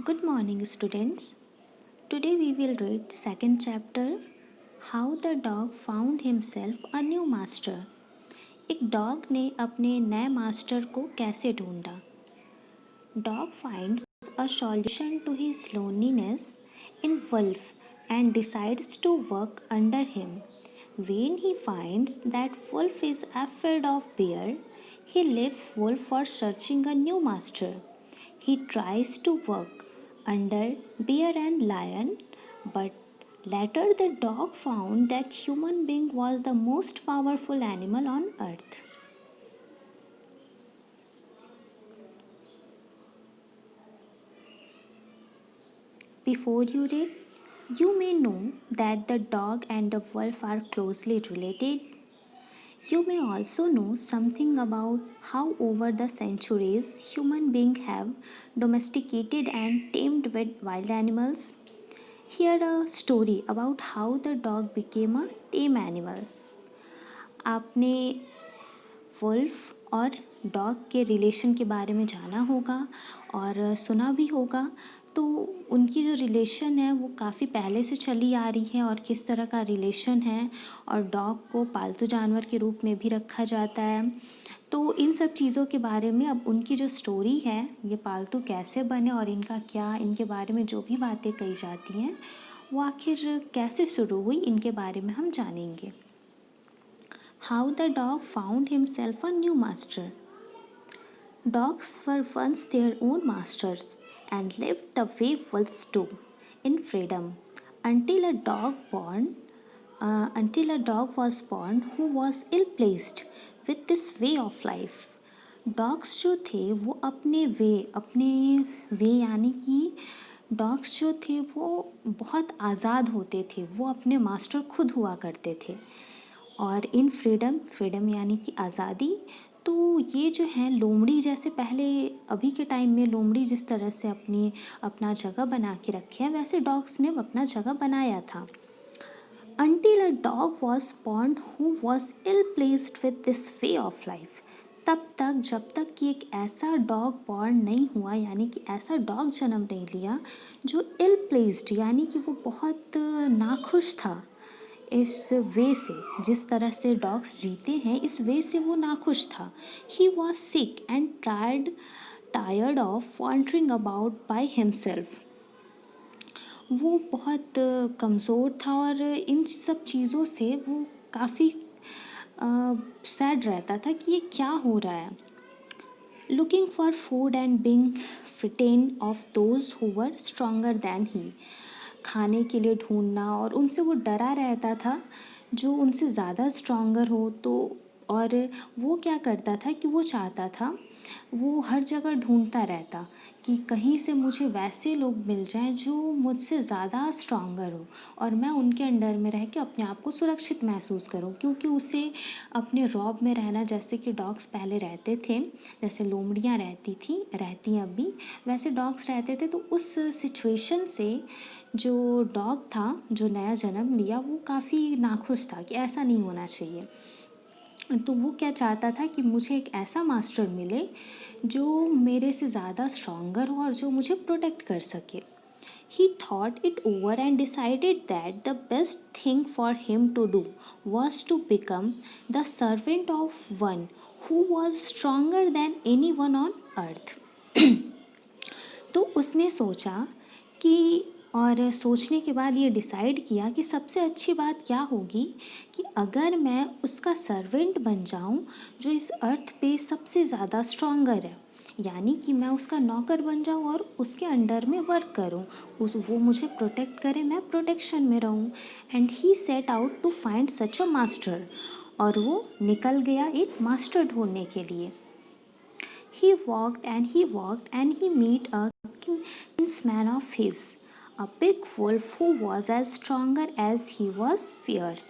Good morning, students. Today we will read second chapter How the Dog Found Himself a New Master. एक dog ने अपने नए master को कैसे ढूंढा? Dog finds a solution to his loneliness in Wolf and decides to work under him. When he finds that Wolf is afraid of Bear, he leaves Wolf for searching a new master. He tries to work under Bear and Lion, but later the dog found that human being was the most powerful animal on earth. Before you read, you may know that the dog and the wolf are closely related. You may also know something about how over the centuries human beings have domesticated and tamed with wild animals. Here a story about how the dog became a tame animal. आपने wolf और dog के relation के बारे में जाना होगा और सुना भी होगा। तो उनकी जो रिलेशन है वो काफ़ी पहले से चली आ रही है और किस तरह का रिलेशन है, और डॉग को पालतू जानवर के रूप में भी रखा जाता है। तो इन सब चीज़ों के बारे में अब उनकी जो स्टोरी है, ये पालतू कैसे बने और इनका क्या, इनके बारे में जो भी बातें कही जाती हैं वो आखिर कैसे शुरू हुई, इनके बारे में हम जानेंगे। How the dog found himself a new master. Dogs were once their own masters and lived the way wolves do, in freedom, until a dog was born who was ill-placed with this way of life. Dogs जो थे वो अपने वे यानी कि dogs जो थे वो बहुत आज़ाद होते थे, वो अपने मास्टर खुद हुआ करते थे। और इन फ्रीडम यानी कि आज़ादी। तो ये जो है लोमड़ी, जैसे पहले अभी के टाइम में लोमड़ी जिस तरह से अपना जगह बना के रखे हैं, वैसे डॉग्स ने अपना जगह बनाया था। Until a dog was born who was ill placed with this way of life. तब तक, जब तक कि एक ऐसा डॉग बॉर्न नहीं हुआ, यानी कि ऐसा डॉग जन्म नहीं लिया जो इल प्लेस्ड यानी कि वो बहुत नाखुश था इस वे से, जिस तरह से डॉग्स जीते हैं इस वे से वो नाखुश था। He was sick and tired of wandering about by himself. वो बहुत कमज़ोर था और इन सब चीज़ों से वो काफ़ी सैड रहता था कि ये क्या हो रहा है। Looking for food and being frightened of those who were stronger than he. खाने के लिए ढूंढना और उनसे वो डरा रहता था जो उनसे ज़्यादा स्ट्रॉन्गर हो। तो और वो क्या करता था कि वो चाहता था, वो हर जगह ढूंढता रहता कि कहीं से मुझे वैसे लोग मिल जाएं जो मुझसे ज़्यादा स्ट्रॉन्गर हो और मैं उनके अंडर में रह के अपने आप को सुरक्षित महसूस करूं। क्योंकि उसे अपने रॉब में रहना, जैसे कि डॉग्स पहले रहते थे, जैसे लोमड़ियाँ रहती हैं अभी, वैसे डॉग्स रहते थे। तो उस सिचुएशन से जो डॉग था जो नया जन्म लिया वो काफ़ी नाखुश था कि ऐसा नहीं होना चाहिए। तो वो क्या चाहता था कि मुझे एक ऐसा मास्टर मिले जो मेरे से ज़्यादा स्ट्रॉन्गर हो और जो मुझे प्रोटेक्ट कर सके। He thought it over and decided that the best thing for him to do was to become the servant of one who was stronger than anyone on earth. तो उसने सोचा कि, और सोचने के बाद ये डिसाइड किया कि सबसे अच्छी बात क्या होगी कि अगर मैं उसका सर्वेंट बन जाऊं जो इस अर्थ पे सबसे ज़्यादा स्ट्रॉन्गर है, यानी कि मैं उसका नौकर बन जाऊं और उसके अंडर में वर्क करूं, वो मुझे प्रोटेक्ट करे, मैं प्रोटेक्शन में रहूं। And he set out to find such a master, और वो निकल गया एक मास्टर ढूंढने के लिए। He walked and he met a kinsman of his, a big wolf who was as stronger as he was fierce.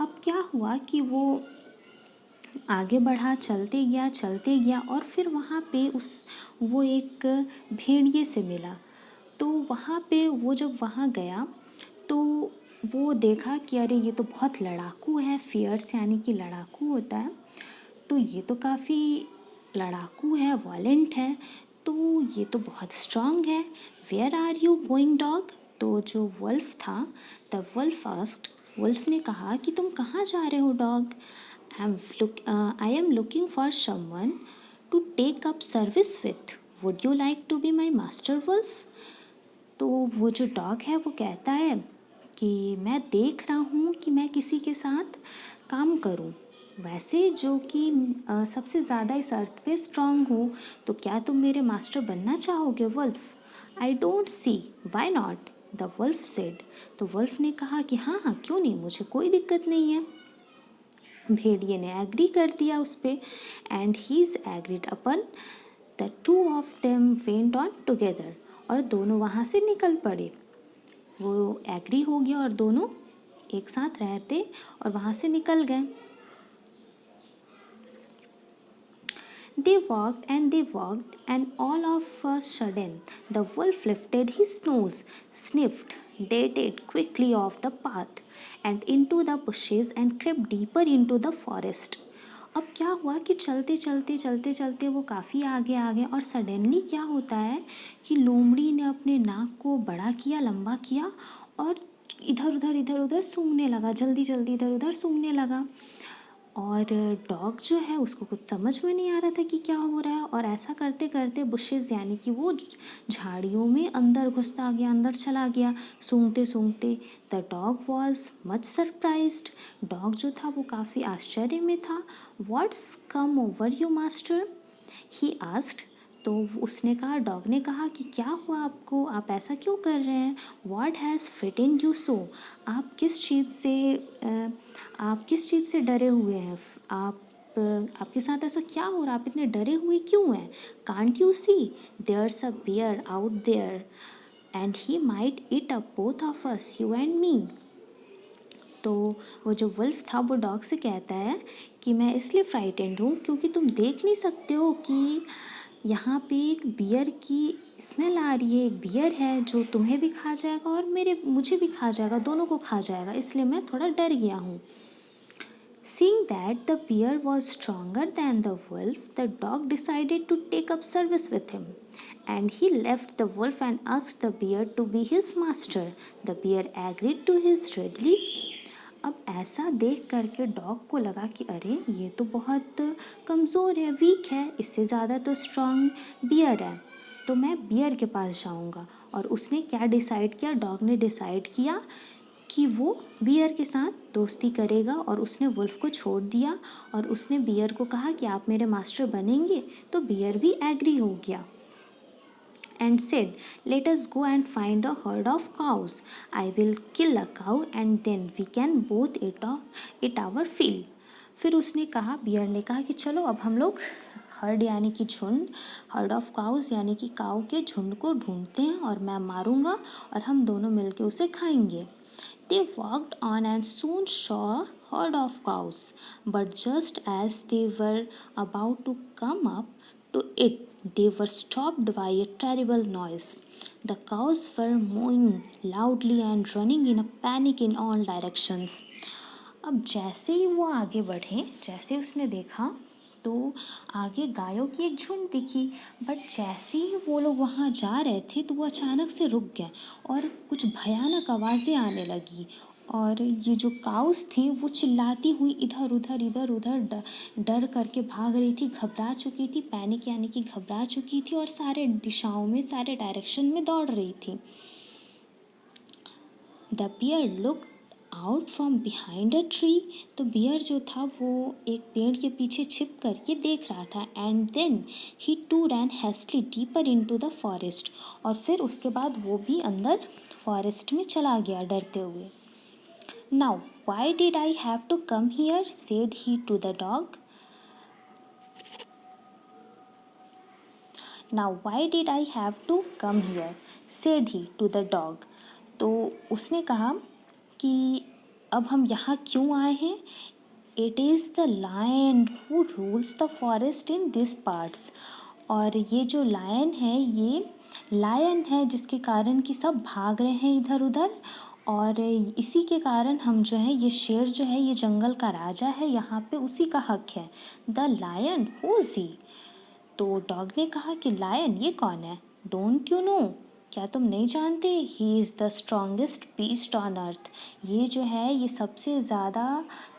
अब क्या हुआ कि वो आगे बढ़ा, चलते गया और फिर वहाँ पे वो एक भेड़िए से मिला। तो वहाँ पे वो जब वहाँ गया तो वो देखा कि अरे ये तो बहुत लड़ाकू है, फियर्स यानी कि लड़ाकू होता है, तो ये तो काफ़ी लड़ाकू है, वॉलेंट है। तो ये तो बहुत स्ट्रांग है। Where are you going dog? तो जो वुल्फ था, द वुल्फ आस्क्ड, वुल्फ ने कहा कि तुम कहाँ जा रहे हो dog? I am looking for someone to take up service with, would you like to be my master wolf? तो वो जो डॉग है वो कहता है कि मैं देख रहा हूँ कि मैं किसी के साथ काम करूँ, वैसे जो कि सबसे ज़्यादा इस अर्थ पे स्ट्रांग हो, तो क्या तुम मेरे मास्टर बनना चाहोगे wolf? I don't see, why not, the wolf said. तो वुल्फ ने कहा कि हाँ हाँ क्यों नहीं, मुझे कोई दिक्कत नहीं है। भेड़िए ने एग्री कर दिया उस पर, and he is agreed upon. The two of them went on together, और दोनों वहाँ से निकल पड़े। वो एग्री हो गया और दोनों एक साथ रहते और वहाँ से निकल गए। They walked, and all of a sudden the wolf lifted his nose, sniffed, darted quickly off the path and into the bushes and crept deeper into the forest. अब क्या हुआ कि चलते चलते चलते चलते वो काफ़ी आगे आ गए, और सडनली क्या होता है कि लोमड़ी ने अपने नाक को बड़ा किया, लंबा किया, और इधर उधर सूंघने लगा, जल्दी जल्दी इधर उधर सूंघने लगा। और डॉग जो है उसको कुछ समझ में नहीं आ रहा था कि क्या हो रहा है, और ऐसा करते करते बुशेस यानी कि वो झाड़ियों में अंदर घुसता गया, अंदर चला गया सूंघते सूंघते। The dog was much surprised, dog जो था वो काफ़ी आश्चर्य में था। What's come over you master, he asked. तो उसने कहा, डॉग ने कहा कि क्या हुआ आपको, आप ऐसा क्यों कर रहे हैं? व्हाट हैज़ फ्रिटेंड यू सो, आप किस चीज़ से आप किस चीज़ से डरे हुए हैं? आपके साथ ऐसा क्या हो रहा है, आप इतने डरे हुए क्यों हैं? Can't you see, there's a bear out there and he might eat up both of us, you and me. तो वो जो वुल्फ था वो डॉग से कहता है कि मैं इसलिए फ्राइटेंड हूँ क्योंकि तुम देख नहीं सकते हो कि यहाँ पे एक बियर की स्मेल आ रही है, एक बियर है जो तुम्हें भी खा जाएगा और मुझे भी खा जाएगा, दोनों को खा जाएगा, इसलिए मैं थोड़ा डर गया हूँ। Seeing that the bear was stronger than the wolf, the dog decided to take up service with him. And he left the wolf and asked the bear to be his master. The bear agreed to his readily. अब ऐसा देख करके dog को लगा कि अरे ये तो बहुत कमज़ोर है, वीक है, इससे ज़्यादा तो स्ट्रांग बियर है, तो मैं बियर के पास जाऊंगा। और उसने क्या डिसाइड किया, डॉग ने डिसाइड किया कि वो बियर के साथ दोस्ती करेगा, और उसने वुल्फ को छोड़ दिया और उसने बियर को कहा कि आप मेरे मास्टर बनेंगे, तो बियर भी एग्री हो गया। And said, let us go and find a herd of cows. I will kill a cow and then we can both eat our fill. फिर उसने कहा, बियर ने कहा कि चलो अब हम लोग हर्ड यानी कि झुंड, हर्ड ऑफ काउज यानी कि काऊ के झुंड को ढूंढते हैं और मैं मारूंगा और हम दोनों मिलके उसे खाएंगे। They walked on and soon saw a herd of cows, but just as they were about to come up to it, they were stopped by a terrible noise. The cows were mooing loudly and running in a panic in all directions. अब जैसे ही वो आगे बढ़े, जैसे उसने देखा तो आगे गायों की एक झुंड दिखी, बट जैसे ही वो लोग वहाँ जा रहे थे तो वो अचानक से रुक गए और कुछ भयानक आवाज़ें आने लगी, और ये जो काउस थी वो चिल्लाती हुई इधर उधर डर करके भाग रही थी, घबरा चुकी थी, पैनिक यानी कि घबरा चुकी थी, और सारे दिशाओं में, सारे डायरेक्शन में दौड़ रही थी। The bear look out from behind a tree, तो बियर जो था वो एक पेड़ के पीछे छिप करके देख रहा था। And then he too ran hastily deeper into the forest, और फिर उसके बाद वो भी अंदर फॉरेस्ट में चला गया डरते हुए। Now why did I have to come here, said he to the dog. Now why did I have to come here, said he to the dog. तो उसने कहा कि अब हम यहाँ क्यों आए हैं? It is the lion who rules the forest in this parts, और ये जो लायन है, ये लायन है जिसके कारण कि सब भाग रहे हैं इधर उधर, और इसी के कारण हम जो है, ये शेर जो है, ये जंगल का राजा है, यहाँ पे उसी का हक है। द लायन हु जी, तो डॉग ने कहा कि लायन ये कौन है? Don't you know? क्या तुम नहीं जानते? He is the strongest beast on earth. ये जो है ये सबसे ज़्यादा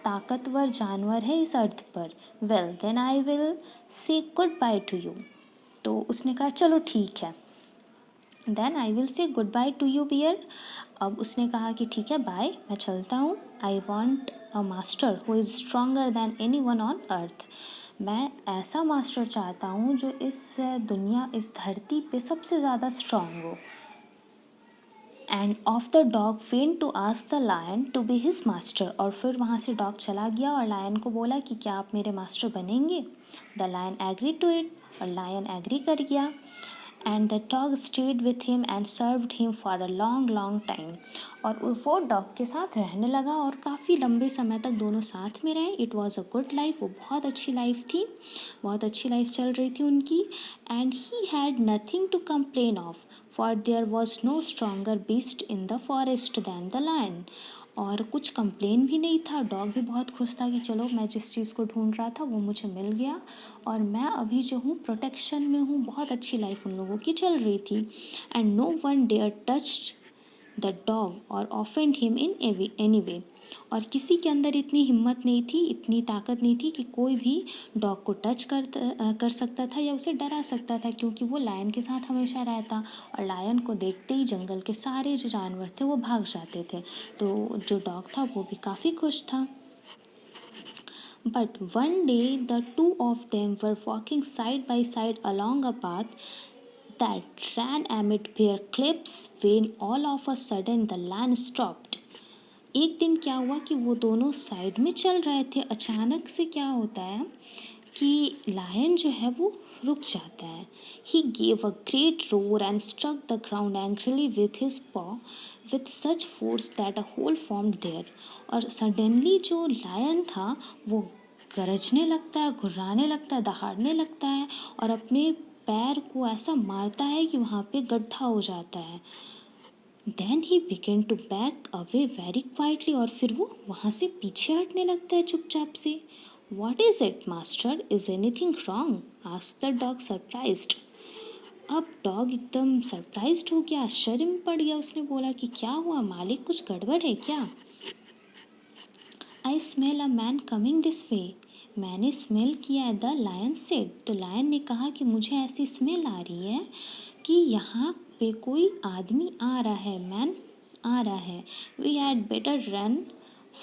ताकतवर जानवर है इस अर्थ पर। Well then I will say good bye to you. तो उसने कहा चलो ठीक है। Then I will say good bye to you bear. अब उसने कहा कि ठीक है बाय, मैं चलता हूँ। आई want a master who is stronger than anyone on earth. मैं ऐसा मास्टर चाहता हूँ जो इस दुनिया, इस धरती पे सबसे ज़्यादा स्ट्रांग हो। And off the dog went to ask the lion to be his master. और फिर वहाँ से डॉग चला गया और लायन को बोला कि क्या आप मेरे मास्टर बनेंगे? The lion agree to it. और लायन एग्री कर गया। And the dog stayed with him and served him for a long long time. और वो डॉग के साथ रहने लगा और काफ़ी लंबे समय तक दोनों साथ में रहे। It was a good life. वो बहुत अच्छी लाइफ थी, बहुत अच्छी लाइफ चल रही थी उनकी। And he had nothing to complain of, for there was no stronger beast in the forest than the lion. और कुछ कंप्लेन भी नहीं था। डॉग भी बहुत खुश था कि चलो मैं जिस चीज़ को ढूंढ रहा था वो मुझे मिल गया और मैं अभी जो हूँ प्रोटेक्शन में हूँ। बहुत अच्छी लाइफ उन लोगों की चल रही थी। And no one dare touch the dog or offend him in any way. और किसी के अंदर इतनी हिम्मत नहीं थी, इतनी ताकत नहीं थी कि कोई भी डॉग को टच कर सकता था या उसे डरा सकता था, क्योंकि वो लायन के साथ हमेशा रहता। और लायन को देखते ही जंगल के सारे जो जानवर थे वो भाग जाते थे। तो जो डॉग था वो भी काफ़ी खुश था। But one day the two of them were walking side by side along a path that ran amid bare cliffs when all of a sudden the lion stopped. एक दिन क्या हुआ कि वो दोनों साइड में चल रहे थे। अचानक से क्या होता है कि लायन जो है वो रुक जाता है। He gave a great roar and struck the ground angrily with his paw with such force that a hole form there. और सडनली जो लायन था वो गरजने लगता है, घुर्राने लगता है, दहाड़ने लगता है और अपने पैर को ऐसा मारता है कि वहाँ पे गड्ढा हो जाता है। Then he began to back away very quietly. और फिर वो वहाँ से पीछे हटने लगता है चुपचाप से। What is it master, is anything wrong? Asked the dog surprised. अब डॉग एकदम सरप्राइज्ड हो गया, आश्चर्य में पड़ गया। उसने बोला कि क्या हुआ मालिक, कुछ गड़बड़ है क्या? I smell a man coming this way. मैंने स्मेल किया है, द लायन सेड। तो लायन ने कहा कि मुझे ऐसी स्मेल आ रही है कि यहाँ पे कोई आदमी आ रहा है, मैन आ रहा है। We had better run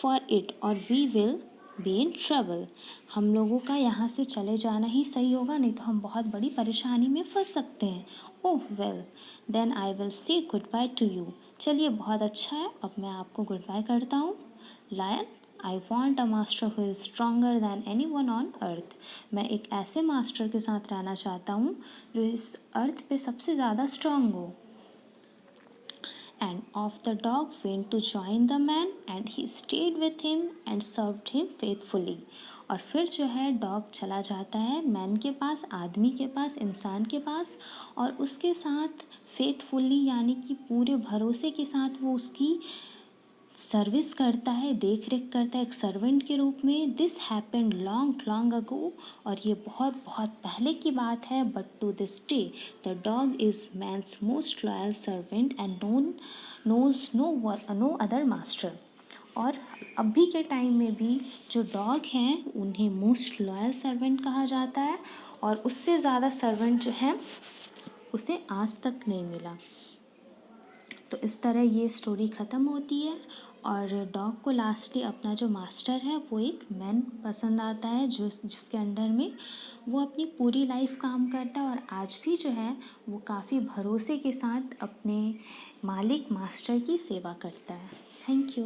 for it or we will be in trouble. हम लोगों का यहाँ से चले जाना ही सही होगा, नहीं तो हम बहुत बड़ी परेशानी में फंस सकते हैं। Oh well then I will say good bye to you. चलिए बहुत अच्छा है, अब मैं आपको गुड बाय करता हूँ। Lion, I want a master who is stronger than anyone on earth. मैं एक ऐसे मास्टर के साथ रहना चाहता हूँ जो इस अर्थ पे सबसे ज़्यादा स्ट्रांग हो। And off the dog went to join the man and he stayed with him and served him faithfully. और फिर जो है डॉग चला जाता है मैन के पास, आदमी के पास, इंसान के पास, और उसके साथ फेथफुली यानी कि पूरे भरोसे के साथ वो उसकी सर्विस करता है, देख रेख करता है एक सर्वेंट के रूप में। This happened long long ago. और ये बहुत बहुत पहले की बात है। But to this day the dog is man's most loyal servant and knows no other master. और अभी के टाइम में भी जो डॉग हैं उन्हें मोस्ट लॉयल सर्वेंट कहा जाता है और उससे ज़्यादा सर्वेंट जो है उसे आज तक नहीं मिला। तो इस तरह ये स्टोरी ख़त्म होती है और डॉग को लास्टली अपना जो मास्टर है वो एक मैन पसंद आता है जो जिसके अंडर में वो अपनी पूरी लाइफ काम करता है और आज भी जो है वो काफ़ी भरोसे के साथ अपने मालिक मास्टर की सेवा करता है। Thank you.